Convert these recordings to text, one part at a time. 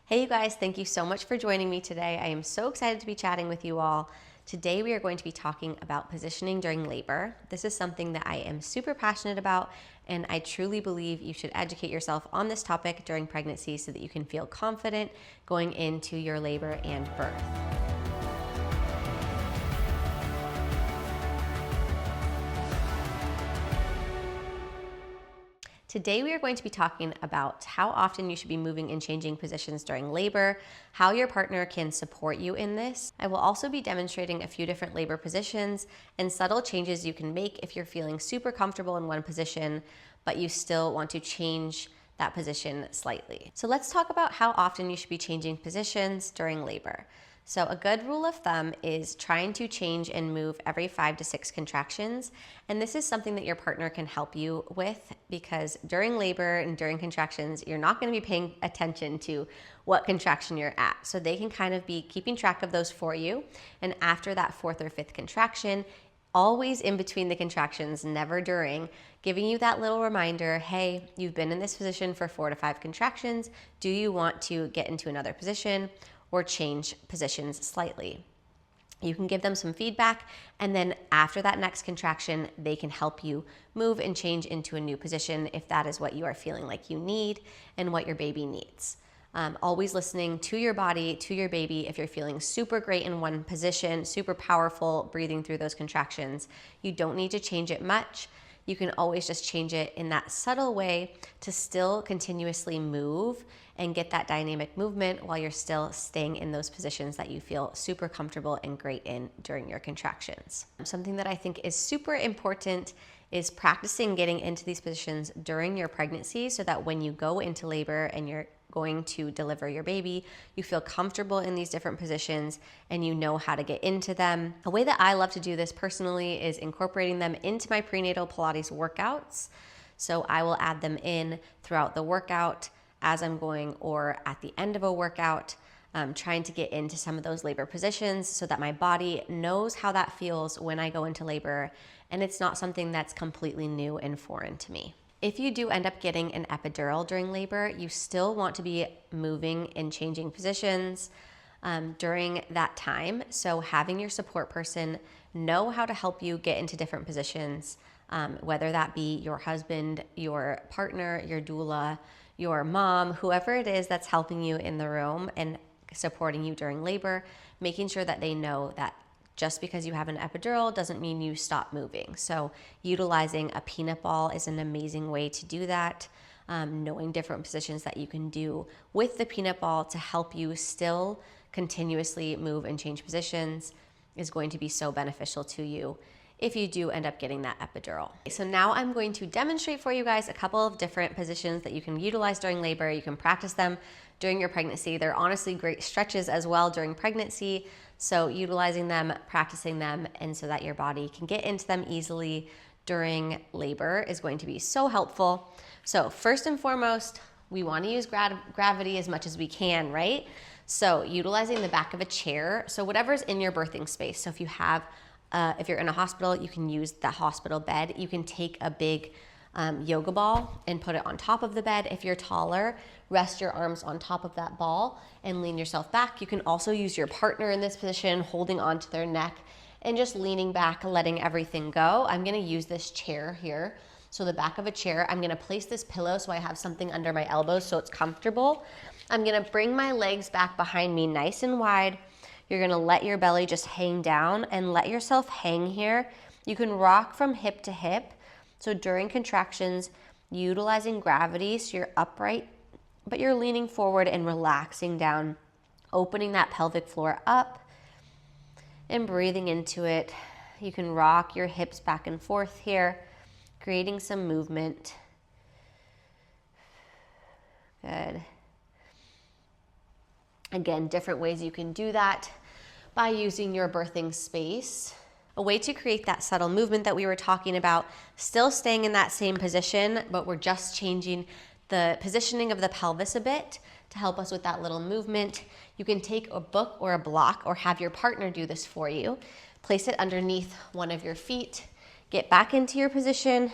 Hey you guys, thank you so much for joining me today. I am so excited to be chatting with you all. Today we are going to be talking about positioning during labor. This is something that I am super passionate about, and I truly believe you should educate yourself on this topic during pregnancy so that you can feel confident going into your labor and birth. Today we are going to be talking about how often you should be moving and changing positions during labor, how your partner can support you in this. I will also be demonstrating a few different labor positions and subtle changes you can make if you're feeling super comfortable in one position, but you still want to change that position slightly. So let's talk about how often you should be changing positions during labor. So a good rule of thumb is trying to change and move every 5 to 6 contractions. And this is something that your partner can help you with, because during labor and during contractions, you're not going to be paying attention to what contraction you're at. So they can kind of be keeping track of those for you. And after that 4th or 5th contraction, always in between the contractions, never during, giving you that little reminder, hey, you've been in this position for 4 to 5 contractions. Do you want to get into another position or change positions slightly? You can give them some feedback, and then after that next contraction, they can help you move and change into a new position if that is what you are feeling like you need and what your baby needs. Always listening to your body, to your baby. If you're feeling super great in one position, super powerful, breathing through those contractions, you don't need to change it much. You can always just change it in that subtle way to still continuously move and get that dynamic movement while you're still staying in those positions that you feel super comfortable and great in during your contractions. Something that I think is super important is practicing getting into these positions during your pregnancy so that when you go into labor and you're going to deliver your baby, you feel comfortable in these different positions and you know how to get into them. A way that I love to do this personally is incorporating them into my prenatal Pilates workouts. So I will add them in throughout the workout as I'm going, or at the end of a workout, trying to get into some of those labor positions so that my body knows how that feels when I go into labor, and it's not something that's completely new and foreign to me. If you do end up getting an epidural during labor, you still want to be moving and changing positions during that time. So having your support person know how to help you get into different positions, whether that be your husband, your partner, your doula, your mom, whoever it is that's helping you in the room and supporting you during labor, making sure that they know that just because you have an epidural doesn't mean you stop moving. So utilizing a peanut ball is an amazing way to do that. Knowing different positions that you can do with the peanut ball to help you still continuously move and change positions is going to be so beneficial to you if you do end up getting that epidural. So now I'm going to demonstrate for you guys a couple of different positions that you can utilize during labor. You can practice them during your pregnancy. They're honestly great stretches as well during pregnancy. So utilizing them, practicing them, and so that your body can get into them easily during labor is going to be so helpful. So first and foremost, we want to use gravity as much as we can, right? So utilizing the back of a chair. So whatever's in your birthing space. So if you have if you're in a hospital, you can use the hospital bed. You can take a big yoga ball and put it on top of the bed. If you're taller, rest your arms on top of that ball and lean yourself back. You can also use your partner in this position, holding onto their neck and just leaning back, letting everything go. I'm gonna use this chair here. So the back of a chair, I'm gonna place this pillow so I have something under my elbows so it's comfortable. I'm gonna bring my legs back behind me nice and wide. You're gonna let your belly just hang down and let yourself hang here. You can rock from hip to hip. So during contractions, utilizing gravity so you're upright, but you're leaning forward and relaxing down, opening that pelvic floor up and breathing into it. You can rock your hips back and forth here, creating some movement. Good. Again, different ways you can do that by using your birthing space. A way to create that subtle movement that we were talking about, still staying in that same position, but we're just changing the positioning of the pelvis a bit to help us with that little movement. You can take a book or a block or have your partner do this for you. Place it underneath one of your feet, get back into your position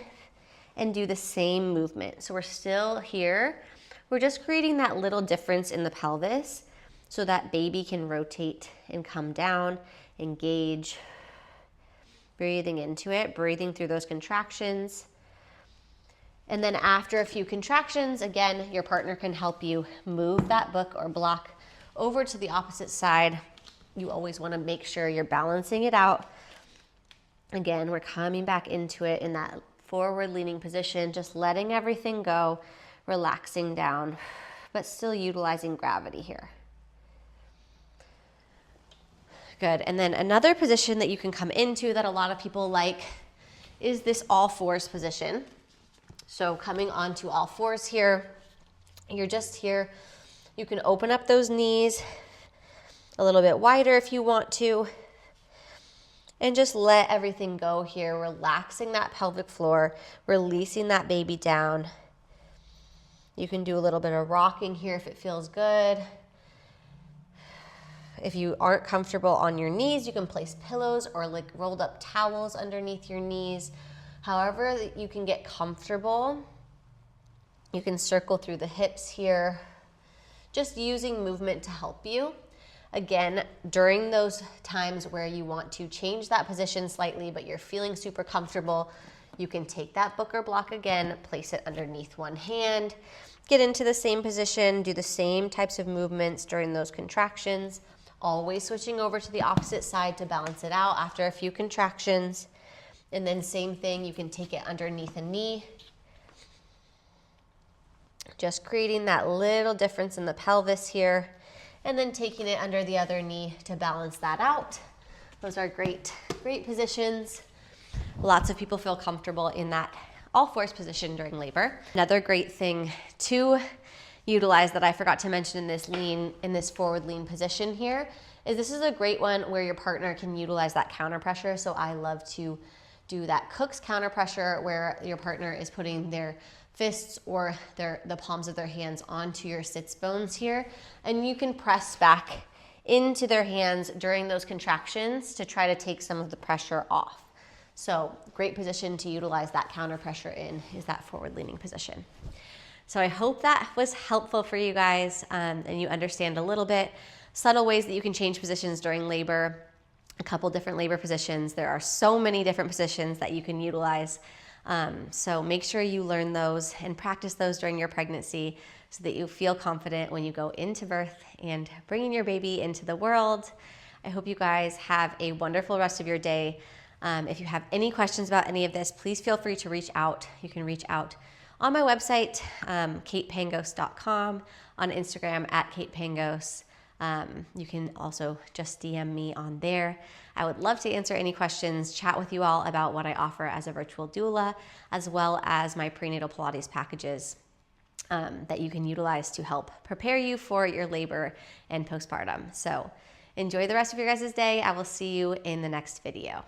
and do the same movement. So we're still here. We're just creating that little difference in the pelvis so that baby can rotate and come down, engage, breathing into it, breathing through those contractions. And then after a few contractions, again, your partner can help you move that book or block over to the opposite side. You always want to make sure you're balancing it out. Again, we're coming back into it in that forward leaning position, just letting everything go, relaxing down, but still utilizing gravity here. Good. And then another position that you can come into that a lot of people like is this all fours position. So coming onto all fours here, you're just here. You can open up those knees a little bit wider if you want to, and just let everything go here, relaxing that pelvic floor, releasing that baby down. You can do a little bit of rocking here if it feels good. If you aren't comfortable on your knees, you can place pillows or like rolled up towels underneath your knees. However you can get comfortable. You can circle through the hips here, just using movement to help you. Again, during those times where you want to change that position slightly, but you're feeling super comfortable, you can take that book or block again, place it underneath one hand, get into the same position, do the same types of movements during those contractions, always switching over to the opposite side to balance it out after a few contractions. And then same thing, you can take it underneath a knee, just creating that little difference in the pelvis here, and then taking it under the other knee to balance that out. Those are great positions. Lots of people feel comfortable in that all fours position during labor. Another great thing to utilize that I forgot to mention in this forward lean position here is this is a great one where your partner can utilize that counter pressure. So I love to do that Cook's counter pressure where your partner is putting their fists or the palms of their hands onto your sits bones here, and you can press back into their hands during those contractions to try to take some of the pressure off. So great position to utilize that counter pressure in is that forward leaning position. So I hope that was helpful for you guys, and you understand a little bit subtle ways that you can change positions during labor, a couple different labor positions. There are so many different positions that you can utilize. So make sure you learn those and practice those during your pregnancy so that you feel confident when you go into birth and bringing your baby into the world. I hope you guys have a wonderful rest of your day. If you have any questions about any of this, please feel free to reach out. You can reach out on my website, katepangos.com, on Instagram @katepangos. You can also just DM me on there. I would love to answer any questions, chat with you all about what I offer as a virtual doula, as well as my prenatal Pilates packages that you can utilize to help prepare you for your labor and postpartum. So enjoy the rest of your guys' day. I will see you in the next video.